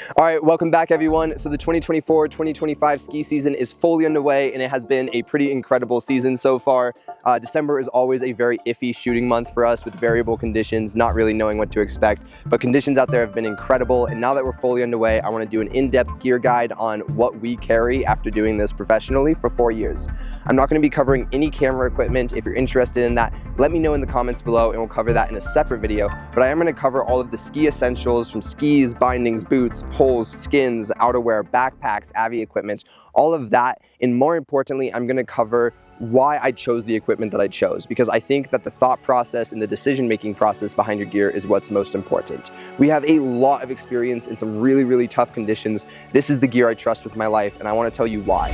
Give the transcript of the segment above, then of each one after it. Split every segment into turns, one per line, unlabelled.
All right, welcome back everyone. So the 2024-2025 ski season is fully underway and it has been a pretty incredible season so far. December is always a very iffy shooting month for us with variable conditions, not really knowing what to expect, but conditions out there have been incredible. And now that we're fully underway, I want to do an in-depth gear guide on what we carry after doing this professionally for 4 years. I'm not going to be covering any camera equipment. If you're interested in that, let me know in the comments below and we'll cover that in a separate video. But I am going to cover all of the ski essentials from skis, bindings, boots, poles, skins, outerwear, backpacks, Avi equipment, all of that. And more importantly, I'm going to cover why I chose the equipment that I chose, because I think that the thought process and the decision-making process behind your gear is what's most important. We have a lot of experience in some really, really tough conditions. This is the gear I trust with my life, and I want to tell you why.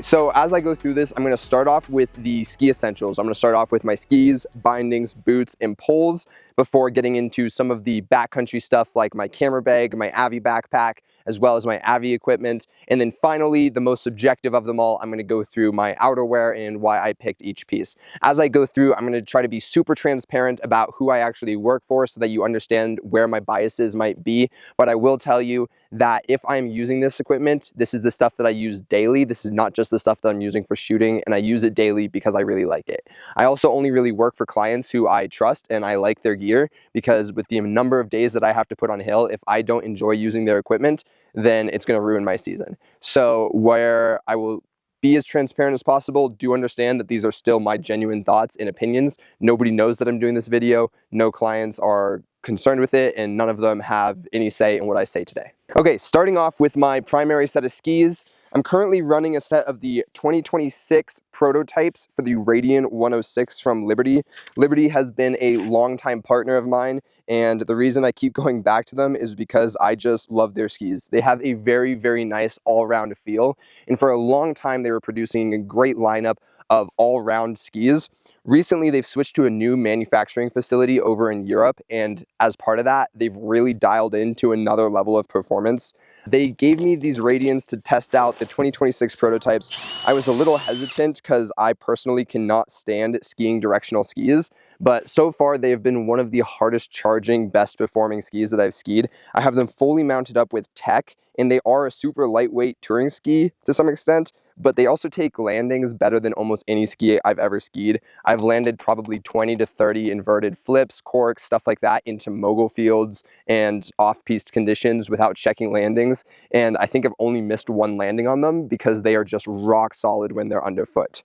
So as I go through this, I'm going to start off with the ski essentials. I'm going to start off with my skis, bindings, boots, and poles before getting into some of the backcountry stuff like my camera bag, my Avi backpack, as well as my Avi equipment. And then finally, the most subjective of them all, I'm going to go through my outerwear and why I picked each piece. As I go through, I'm going to try to be super transparent about who I actually work for so that you understand where my biases might be. But I will tell you that if I'm using this equipment, this is the stuff that I use daily. This is not just the stuff that I'm using for shooting, and I use it daily because I really like it. I also only really work for clients who I trust and I like their gear, because with the number of days that I have to put on hill, if I don't enjoy using their equipment, then it's going to ruin my season. So where I will be as transparent as possible, do understand that these are still my genuine thoughts and opinions. Nobody knows that I'm doing this video. No clients are concerned with it, and none of them have any say in what I say today. Okay, starting off with my primary set of skis. I'm currently running a set of the 2026 prototypes for the Radian 106 from Liberty. Liberty has been a longtime partner of mine, and the reason I keep going back to them is because I just love their skis. They have a very, very nice all-round feel, and for a long time they were producing a great lineup of all-round skis. Recently, they've switched to a new manufacturing facility over in Europe, and as part of that, they've really dialed into another level of performance. They gave me these Radians to test out the 2026 prototypes. I was a little hesitant because I personally cannot stand skiing directional skis, but so far they have been one of the hardest charging, best performing skis that I've skied. I have them fully mounted up with tech, and they are a super lightweight touring ski to some extent, but they also take landings better than almost any ski I've ever skied. I've landed probably 20 to 30 inverted flips, corks, stuff like that into mogul fields and off-piste conditions without checking landings. And I think I've only missed one landing on them because they are just rock solid when they're underfoot.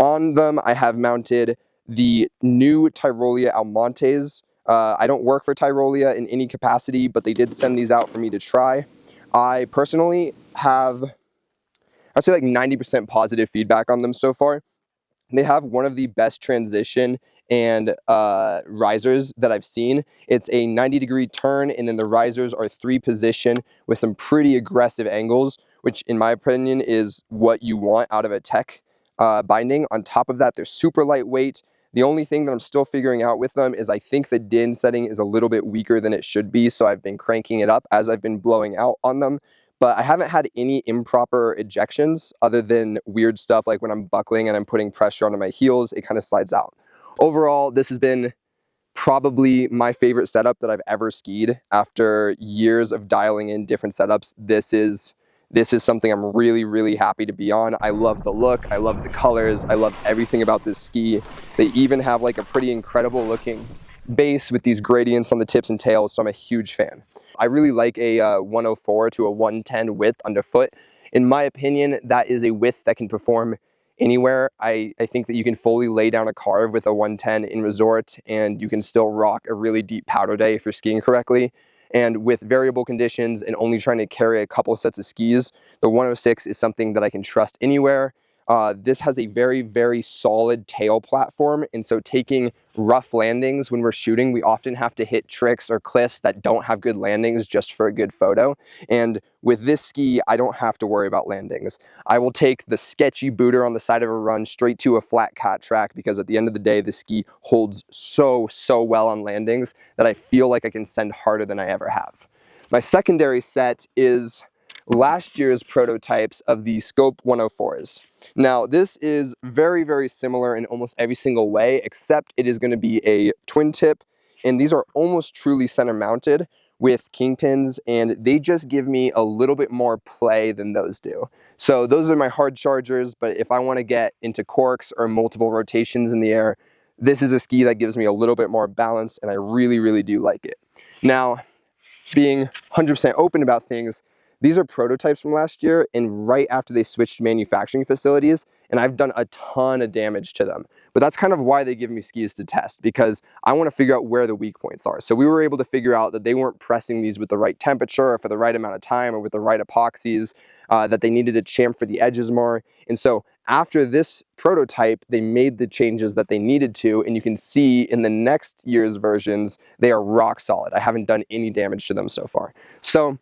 On them, I have mounted the new Tyrolia Almontes. I don't work for Tyrolia in any capacity, but they did send these out for me to try. I personally have, I'd say like 90% positive feedback on them so far. They have one of the best transition and risers that I've seen. It's a 90-degree turn, and then the risers are 3-position with some pretty aggressive angles, which in my opinion is what you want out of a tech binding. On top of that, they're super lightweight. The only thing that I'm still figuring out with them is I think the din setting is a little bit weaker than it should be, so I've been cranking it up as I've been blowing out on them. But I haven't had any improper ejections other than weird stuff like when I'm buckling and I'm putting pressure onto my heels, it kind of slides out. Overall, this has been probably my favorite setup that I've ever skied. After years of dialing in different setups, this is something I'm really, really happy to be on. I love the look, I love the colors, I love everything about this ski. They even have like a pretty incredible looking base with these gradients on the tips and tails, so I'm a huge fan. I really like a 104 to a 110 width underfoot. In my opinion, that is a width that can perform anywhere. I think that you can fully lay down a carve with a 110 in resort, and you can still rock a really deep powder day if you're skiing correctly. And with variable conditions and only trying to carry a couple sets of skis, the 106 is something that I can trust anywhere. This has a very, very solid tail platform, and so taking rough landings when we're shooting, we often have to hit tricks or cliffs that don't have good landings just for a good photo. And with this ski, I don't have to worry about landings. I will take the sketchy booter on the side of a run straight to a flat cat track, because at the end of the day, the ski holds so well on landings that I feel like I can send harder than I ever have. My secondary set is last year's prototypes of the Scope 104s. Now, this is very, very similar in almost every single way, except it is going to be a twin tip, and these are almost truly center mounted with kingpins, and they just give me a little bit more play than those do. So those are my hard chargers, but if I want to get into corks or multiple rotations in the air, this is a ski that gives me a little bit more balance, and I really, really do like it. Now, being 100% open about things, these are prototypes from last year and right after they switched manufacturing facilities, and I've done a ton of damage to them. But that's kind of why they give me skis to test, because I want to figure out where the weak points are. So we were able to figure out that they weren't pressing these with the right temperature or for the right amount of time or with the right epoxies, that they needed to chamfer for the edges more. And so after this prototype, they made the changes that they needed to, and you can see in the next year's versions, they are rock solid. I haven't done any damage to them so far. So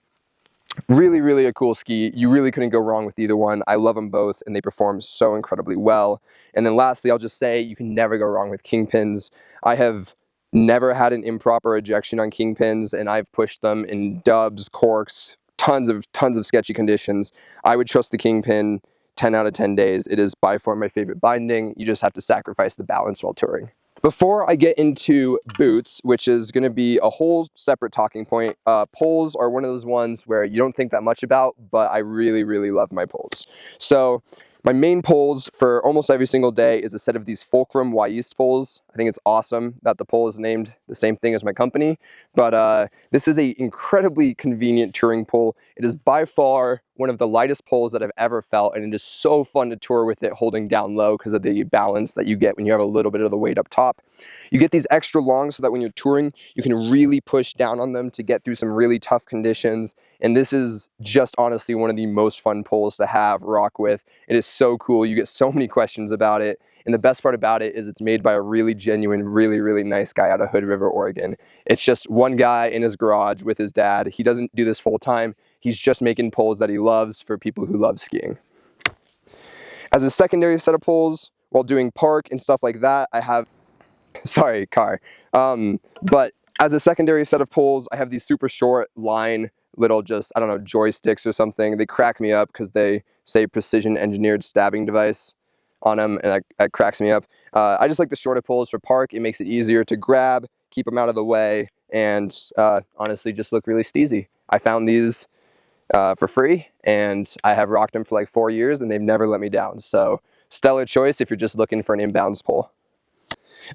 really, really a cool ski. You really couldn't go wrong with either one. I love them both, and they perform so incredibly well. And then lastly, I'll just say you can never go wrong with kingpins. I have never had an improper ejection on kingpins, and I've pushed them in dubs, corks, tons of sketchy conditions. I would trust the kingpin 10 out of 10 days. It is by far my favorite binding. You just have to sacrifice the balance while touring. Before I get into boots, which is going to be a whole separate talking point, poles are one of those ones where you don't think that much about, but I really, really love my poles. So my main poles for almost every single day is a set of these Fulcrum Y-East poles. I think it's awesome that the pole is named the same thing as my company, but this is an incredibly convenient touring pole. It is by far one of the lightest poles that I've ever felt, and it is so fun to tour with it holding down low because of the balance that you get when you have a little bit of the weight up top. You get these extra long so that when you're touring, you can really push down on them to get through some really tough conditions. And this is just honestly one of the most fun poles to have, rock with. It is so cool. You get so many questions about it. And the best part about it is it's made by a really genuine, really, really nice guy out of Hood River, Oregon. It's just one guy in his garage with his dad. He doesn't do this full time. He's just making poles that he loves for people who love skiing. As a secondary set of poles, while doing park and stuff like that, I have, sorry, car. But as a secondary set of poles, I have these super short line little just, I don't know, joysticks or something. They crack me up because they say precision engineered stabbing device on them, and that cracks me up. I just like the shorter poles for park. It makes it easier to grab, keep them out of the way, and honestly just look really steezy. I found these for free, and I have rocked them for like 4 years, and they've never let me down. So stellar choice if you're just looking for an inbounds pole.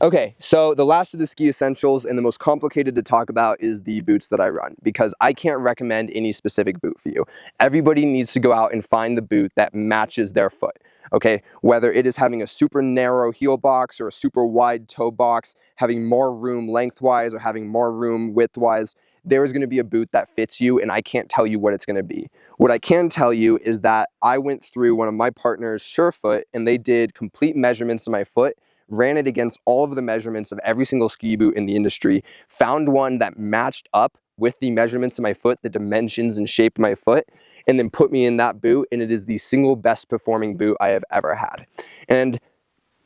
Okay, so the last of the ski essentials and the most complicated to talk about is the boots that I run, because I can't recommend any specific boot for you. Everybody needs to go out and find the boot that matches their foot. Okay, whether it is having a super narrow heel box or a super wide toe box, having more room lengthwise or having more room widthwise, there is going to be a boot that fits you, and I can't tell you what it's going to be. What I can tell you is that I went through one of my partner's Surefoot, and they did complete measurements of my foot, ran it against all of the measurements of every single ski boot in the industry, found one that matched up with the measurements of my foot, the dimensions and shape of my foot, and then put me in that boot, and it is the single best performing boot I have ever had. And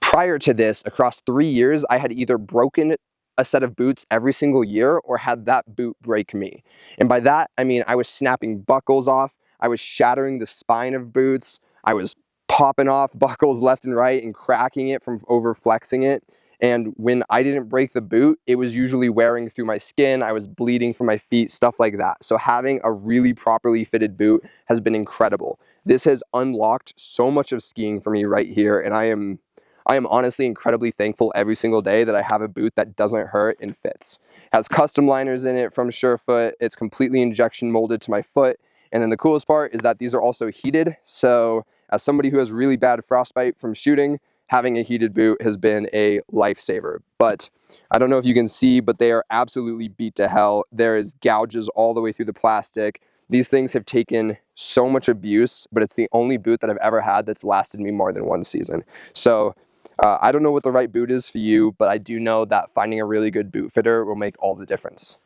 prior to this, across 3 years, I had either broken a set of boots every single year or had that boot break me. And by that, I mean I was snapping buckles off, I was shattering the spine of boots, I was popping off buckles left and right and cracking it from over flexing it. And when I didn't break the boot, it was usually wearing through my skin, I was bleeding from my feet, stuff like that. So having a really properly fitted boot has been incredible. This has unlocked so much of skiing for me right here, and I am honestly incredibly thankful every single day that I have a boot that doesn't hurt and fits. It has custom liners in it from Surefoot. It's completely injection molded to my foot. And then the coolest part is that these are also heated. So as somebody who has really bad frostbite from shooting, having a heated boot has been a lifesaver. But I don't know if you can see, but they are absolutely beat to hell. There is gouges all the way through the plastic. These things have taken so much abuse, but it's the only boot that I've ever had that's lasted me more than 1 season. So I don't know what the right boot is for you, but I do know that finding a really good boot fitter will make all the difference.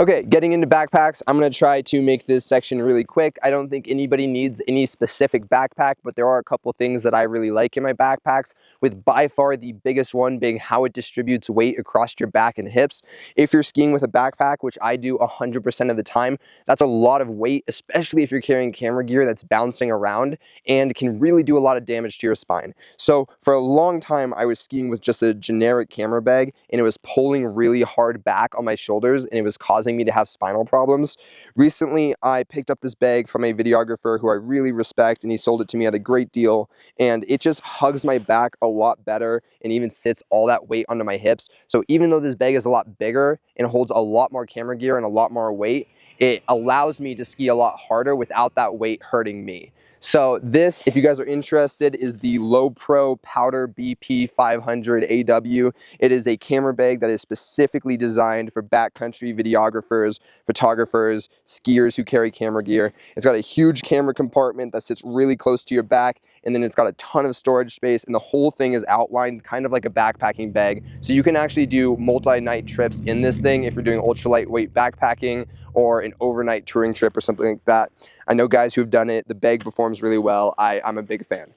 Okay, getting into backpacks, I'm going to try to make this section really quick. I don't think anybody needs any specific backpack, but there are a couple things that I really like in my backpacks, with by far the biggest one being how it distributes weight across your back and hips. If you're skiing with a backpack, which I do 100% of the time, that's a lot of weight, especially if you're carrying camera gear that's bouncing around and can really do a lot of damage to your spine. So for a long time, I was skiing with just a generic camera bag, and it was pulling really hard back on my shoulders, and it was causing me to have spinal problems. Recently, I picked up this bag from a videographer who I really respect, and he sold it to me at a great deal, and it just hugs my back a lot better and even sits all that weight onto my hips. So even though this bag is a lot bigger and holds a lot more camera gear and a lot more weight, it allows me to ski a lot harder without that weight hurting me. So this, if you guys are interested, is the Low Pro Powder BP 500 AW. It is a camera bag that is specifically designed for backcountry videographers, photographers, skiers who carry camera gear. It's got a huge camera compartment that sits really close to your back, and then it's got a ton of storage space, and the whole thing is outlined kind of like a backpacking bag. So you can actually do multi-night trips in this thing if you're doing ultra lightweight backpacking or an overnight touring trip or something like that. I know guys who have done it. The bag performs really well. I'm a big fan.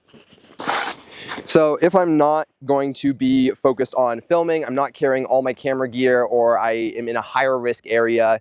So if I'm not going to be focused on filming, I'm not carrying all my camera gear, or I am in a higher risk area,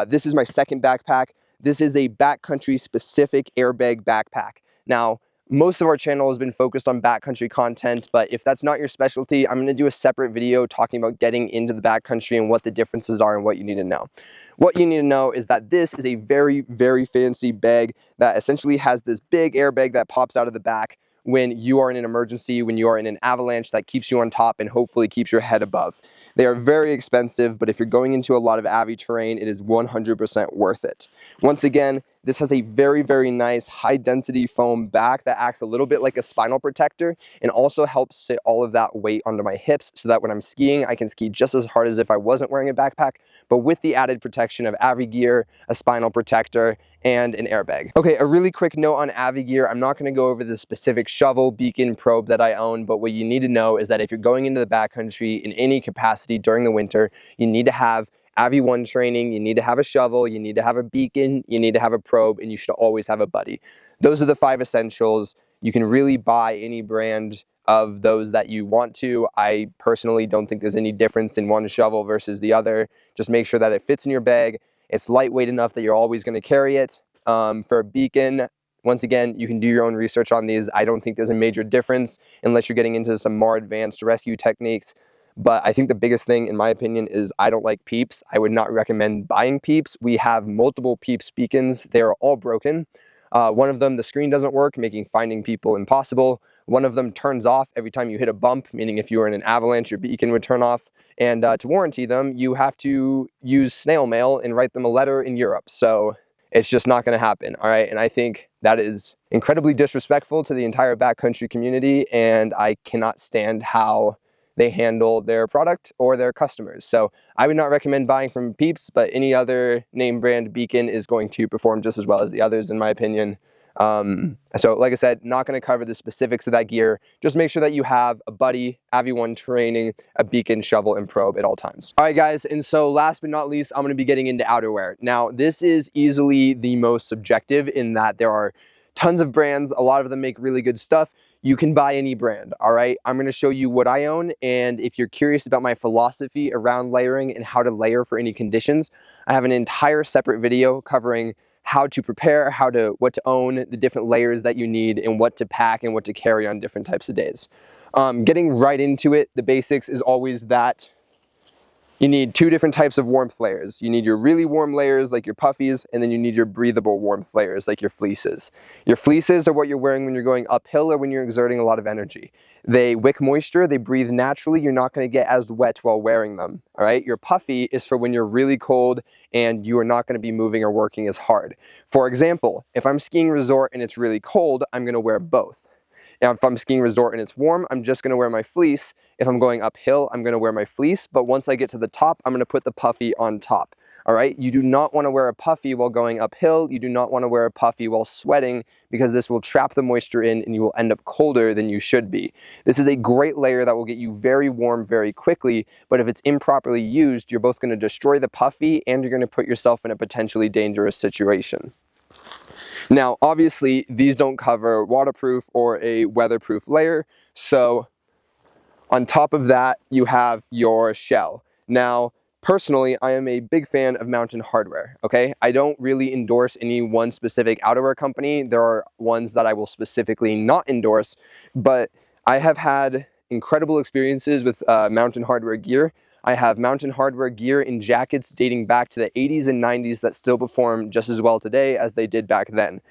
this is my second backpack. This is a backcountry specific airbag backpack. Now, most of our channel has been focused on backcountry content, but if that's not your specialty, I'm going to do a separate video talking about getting into the backcountry and what the differences are and what you need to know. What you need to know is that this is a very, very fancy bag that essentially has this big airbag that pops out of the back when you are in an emergency, when you are in an avalanche, that keeps you on top and hopefully keeps your head above. They are very expensive, but if you're going into a lot of Avi terrain, it is 100% worth it. Once again, this has a very, very nice high density foam back that acts a little bit like a spinal protector and also helps sit all of that weight onto my hips so that when I'm skiing, I can ski just as hard as if I wasn't wearing a backpack, but with the added protection of Avi gear, a spinal protector, and an airbag. Okay, a really quick note on Avi gear. I'm not gonna go over the specific shovel, beacon, probe that I own, but what you need to know is that if you're going into the backcountry in any capacity during the winter, you need to have Avi 1 training, you need to have a shovel, you need to have a beacon, you need to have a probe, and you should always have a buddy. Those are the 5 essentials. You can really buy any brand of those that you want to. I personally don't think there's any difference in one shovel versus the other. Just make sure that it fits in your bag. It's lightweight enough that you're always going to carry it. For a beacon, once again, you can do your own research on these. I don't think there's a major difference unless you're getting into some more advanced rescue techniques. But I think the biggest thing, in my opinion, is I don't like peeps. I would not recommend buying peeps. We have multiple peeps beacons. They are all broken. One of them, the screen doesn't work, making finding people impossible. One of them turns off every time you hit a bump, meaning if you were in an avalanche, your beacon would turn off. And to warranty them, you have to use snail mail and write them a letter in Europe. So it's just not going to happen, all right? And I think that is incredibly disrespectful to the entire backcountry community, and I cannot stand how they handle their product or their customers. So I would not recommend buying from Peeps, but any other name brand beacon is going to perform just as well as the others, in my opinion. So like I said, not going to cover the specifics of that gear. Just make sure that you have a buddy, Avi 1 training, a beacon, shovel, and probe at all times. All right, guys, and so last but not least, I'm going to be getting into outerwear. Now, this is easily the most subjective in that there are tons of brands. A lot of them make really good stuff. You can buy any brand, all right? I'm going to show you what I own, and if you're curious about my philosophy around layering and how to layer for any conditions, I have an entire separate video covering how to prepare, what to own, the different layers that you need, and what to pack and what to carry on different types of days. Getting right into it, the basics is always that you need 2 different types of warmth layers. You need your really warm layers like your puffies, and then you need your breathable warmth layers like your fleeces. Your fleeces are what you're wearing when you're going uphill or when you're exerting a lot of energy. They wick moisture, they breathe naturally, you're not going to get as wet while wearing them, all right? Your puffy is for when you're really cold and you are not going to be moving or working as hard. For example, if I'm skiing resort and it's really cold, I'm going to wear both. Now, if I'm skiing resort and it's warm, I'm just going to wear my fleece. If I'm going uphill, I'm going to wear my fleece, but once I get to the top, I'm going to put the puffy on top. All right, you do not want to wear a puffy while going uphill. You do not want to wear a puffy while sweating, because this will trap the moisture in and you will end up colder than you should be. This is a great layer that will get you very warm very quickly, but if it's improperly used, you're both going to destroy the puffy and you're going to put yourself in a potentially dangerous situation. Now, obviously, these don't cover waterproof or a weatherproof layer, so on top of that, you have your shell. Now, personally, I am a big fan of Mountain Hardwear, okay? I don't really endorse any one specific outerwear company. There are ones that I will specifically not endorse, but I have had incredible experiences with Mountain Hardwear gear. I have Mountain Hardwear gear in jackets dating back to the 80s and 90s that still perform just as well today as they did back then.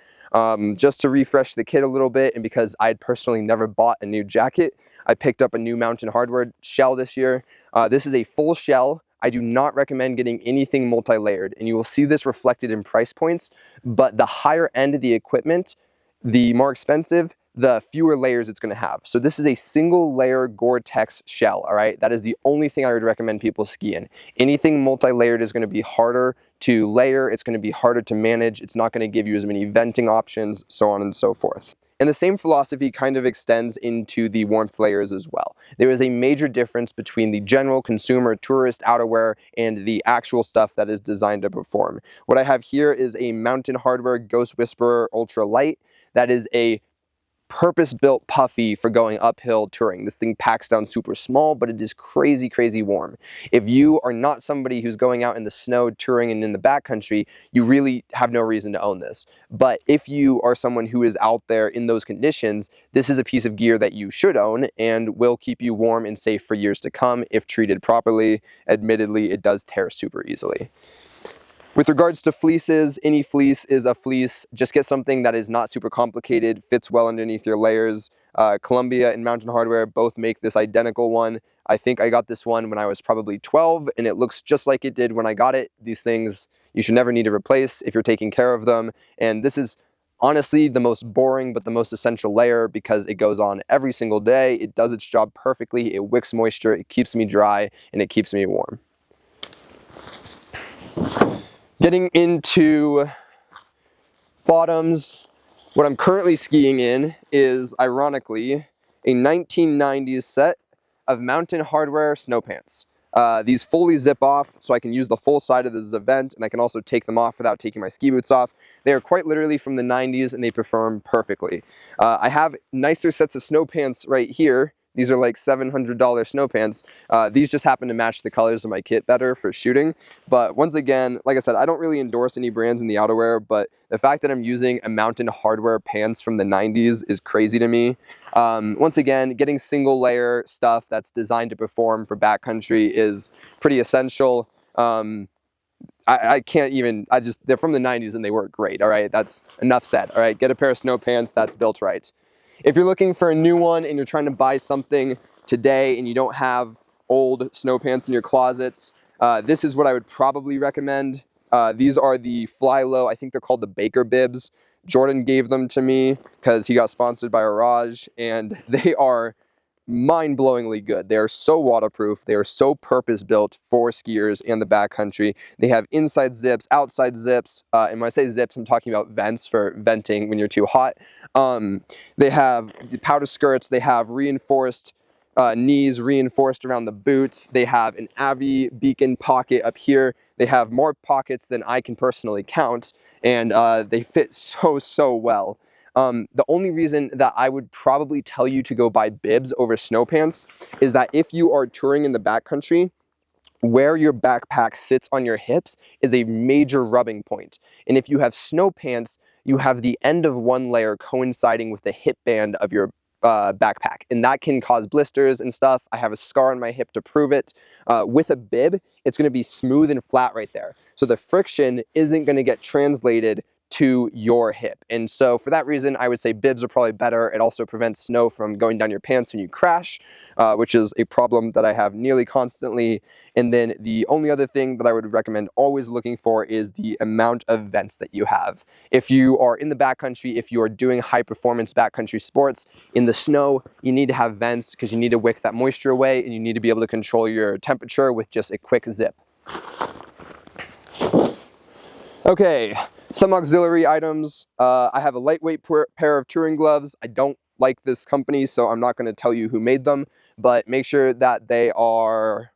Just to refresh the kit a little bit, and because I'd personally never bought a new jacket, I picked up a new Mountain Hardwear shell this year. This is a full shell. I do not recommend getting anything multi-layered, and you will see this reflected in price points, but the higher end of the equipment, the more expensive, the fewer layers it's going to have. So this is a single layer Gore-Tex shell, all right? That is the only thing I would recommend people ski in. Anything multi-layered is going to be harder to layer, it's going to be harder to manage, it's not going to give you as many venting options, so on and so forth. And the same philosophy kind of extends into the warmth layers as well. There is a major difference between the general consumer tourist outerwear and the actual stuff that is designed to perform. What I have here is a Mountain Hardwear Ghost Whisperer Ultra Light. That is a purpose-built puffy for going uphill touring. This thing packs down super small, but it is crazy, crazy warm. If you are not somebody who's going out in the snow touring and in the backcountry, you really have no reason to own this. But if you are someone who is out there in those conditions, this is a piece of gear that you should own and will keep you warm and safe for years to come if treated properly. Admittedly, it does tear super easily. With regards to fleeces, any fleece is a fleece. Just get something that is not super complicated, fits well underneath your layers. Columbia and Mountain Hardwear both make this identical one. I think I got this one when I was probably 12, and it looks just like it did when I got it. These things you should never need to replace if you're taking care of them. And this is honestly the most boring but the most essential layer because it goes on every single day. It does its job perfectly. It wicks moisture, it keeps me dry, and it keeps me warm. Getting into bottoms, what I'm currently skiing in is, ironically, a 1990s set of Mountain Hardwear snow pants. These fully zip off, so I can use the full side of this event, and I can also take them off without taking my ski boots off. They are quite literally from the 90s, and they perform perfectly. I have nicer sets of snow pants right here. These are like $700 snow pants. These just happen to match the colors of my kit better for shooting. But once again, like I said, I don't really endorse any brands in the outerwear, but the fact that I'm using a Mountain Hardwear pants from the 90s is crazy to me. Once again, getting single layer stuff that's designed to perform for backcountry is pretty essential. I can't even, they're from the 90s and they work great, all right? That's enough said, all right? Get a pair of snow pants that's built right. If you're looking for a new one and you're trying to buy something today and you don't have old snow pants in your closets, this is what I would probably recommend. These are the Fly Low, I think they're called the Baker Bibs. Jordan gave them to me because he got sponsored by Orage, and they are mind-blowingly good. They are so waterproof. They are so purpose-built for skiers and the backcountry. They have inside zips, outside zips, and when I say zips, I'm talking about vents for venting when you're too hot. They have powder skirts. They have reinforced knees reinforced around the boots. They have an Avi beacon pocket up here. They have more pockets than I can personally count, and they fit so well. The only reason that I would probably tell you to go buy bibs over snow pants is that if you are touring in the backcountry, where your backpack sits on your hips is a major rubbing point. And if you have snow pants, you have the end of one layer coinciding with the hip band of your backpack, and that can cause blisters and stuff. I have a scar on my hip to prove it. With a bib, it's going to be smooth and flat right there. So the friction isn't going to get translated to your hip. And so for that reason, I would say bibs are probably better. It also prevents snow from going down your pants when you crash, which is a problem that I have nearly constantly. And then the only other thing that I would recommend always looking for is the amount of vents that you have. If you are in the backcountry, if you are doing high performance backcountry sports, in the snow, you need to have vents because you need to wick that moisture away, and you need to be able to control your temperature with just a quick zip. Okay, some auxiliary items. I have a lightweight pair of touring gloves. I don't like this company, so I'm not going to tell you who made them, but make sure that they are,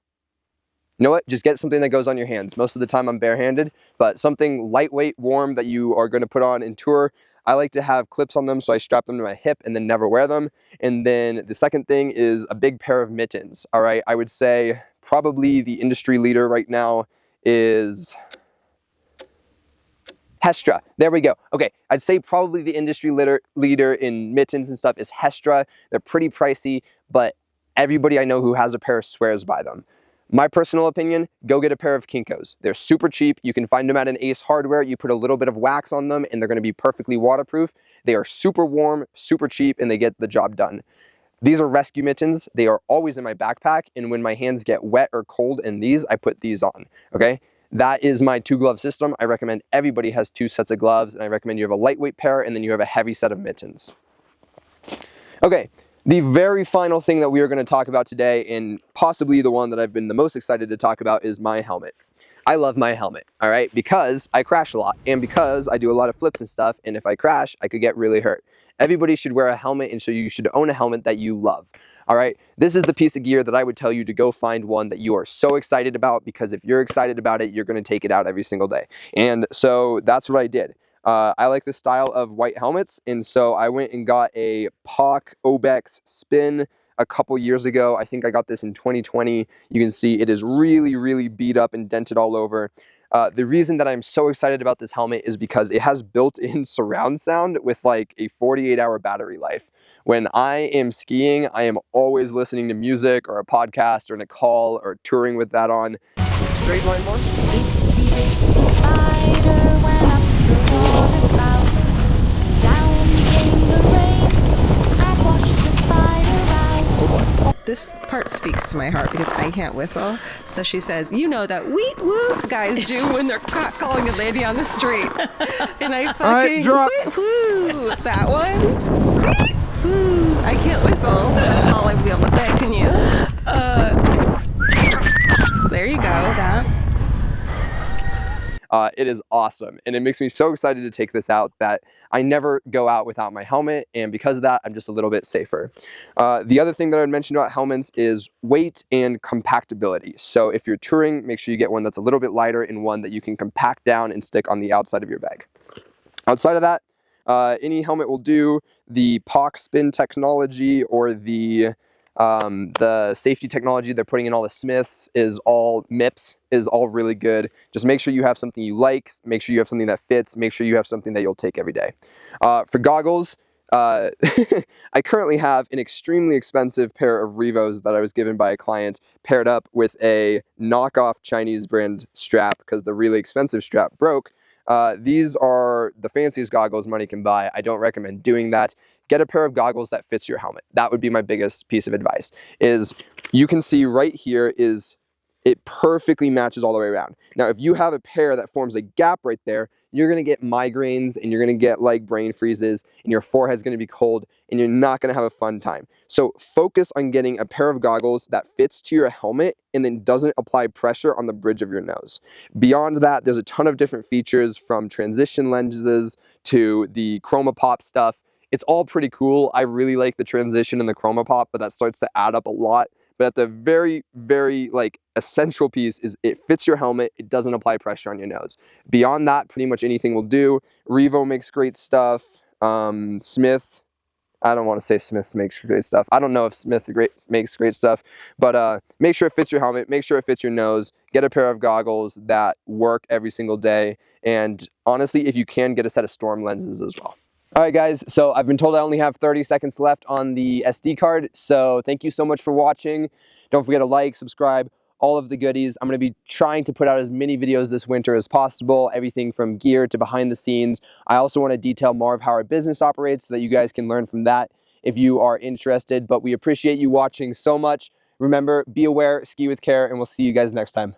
you know what, just get something that goes on your hands. Most of the time I'm barehanded, but something lightweight, warm that you are going to put on in tour. I like to have clips on them, so I strap them to my hip and then never wear them. And then the second thing is a big pair of mittens. All right, I would say probably the industry leader right now is Hestra. There we go. Okay, I'd say probably the industry leader in mittens and stuff is Hestra. They're pretty pricey, but everybody I know who has a pair swears by them. My personal opinion, go get a pair of Kinkos. They're super cheap. You can find them at an Ace Hardware. You put a little bit of wax on them and they're going to be perfectly waterproof. They are super warm, super cheap, and they get the job done. These are rescue mittens. They are always in my backpack, and when my hands get wet or cold in these, I put these on, okay? That is my 2-glove system. I recommend everybody has 2 sets of gloves, and I recommend you have a lightweight pair, and then you have a heavy set of mittens. Okay, the very final thing that we are going to talk about today, and possibly the one that I've been the most excited to talk about, is my helmet. I love my helmet, all right, because I crash a lot, and because I do a lot of flips and stuff, and if I crash, I could get really hurt. Everybody should wear a helmet, and so you should own a helmet that you love. All right, this is the piece of gear that I would tell you to go find one that you are so excited about, because if you're excited about it, you're going to take it out every single day. And so that's what I did. I like the style of white helmets, and so I went and got a POC Obex Spin a couple years ago. I think I got this in 2020. You can see it is really, really beat up and dented all over. The reason that I'm so excited about this helmet is because it has built-in surround sound with like a 48-hour battery life. When I am skiing, I am always listening to music or a podcast or in a call or touring with that on. Straight line more. Itsy bitsy spider went up the water spout. Down came the rain and washed the spider out.
This part speaks to my heart because I can't whistle. So she says, you know that weet woot guys do when they're calling a lady on the street. And I fucking weet woo that one. Weet woo. I can't whistle, so that's all I'll be able to say. Can you? There you go. That.
It is awesome, and it makes me so excited to take this out that I never go out without my helmet, and because of that, I'm just a little bit safer. The other thing that I'd mention about helmets is weight and compactability. So if you're touring, make sure you get one that's a little bit lighter and one that you can compact down and stick on the outside of your bag. Outside of that, any helmet will do. The POC Spin technology or the safety technology they're putting in all the Smiths is all MIPS, is all really good. Just make sure you have something you like, make sure you have something that fits, make sure you have something that you'll take every day. For goggles, I currently have an extremely expensive pair of Revos that I was given by a client paired up with a knockoff Chinese brand strap because the really expensive strap broke. These are the fanciest goggles money can buy. I don't recommend doing that. Get a pair of goggles that fits your helmet. That would be my biggest piece of advice. Is you can see right here is it perfectly matches all the way around. Now, if you have a pair that forms a gap right there, you're gonna get migraines and you're gonna get like brain freezes and your forehead's gonna be cold and you're not gonna have a fun time. So focus on getting a pair of goggles that fits to your helmet and then doesn't apply pressure on the bridge of your nose. Beyond that, there's a ton of different features from transition lenses to the chroma pop stuff. It's all pretty cool. I really like the transition and the chroma pop, but that starts to add up a lot. But at the very, very like essential piece is it fits your helmet. It doesn't apply pressure on your nose. Beyond that, pretty much anything will do. Revo makes great stuff. Smith, I don't want to say Smith makes great stuff. I don't know if Smith makes great stuff, but make sure it fits your helmet. Make sure it fits your nose. Get a pair of goggles that work every single day. And honestly, if you can, get a set of storm lenses as well. All right, guys, so I've been told I only have 30 seconds left on the SD card, so thank you so much for watching. Don't forget to like, subscribe, all of the goodies. I'm going to be trying to put out as many videos this winter as possible, everything from gear to behind the scenes. I also want to detail more of how our business operates so that you guys can learn from that if you are interested, but we appreciate you watching so much. Remember, be aware, ski with care, and we'll see you guys next time.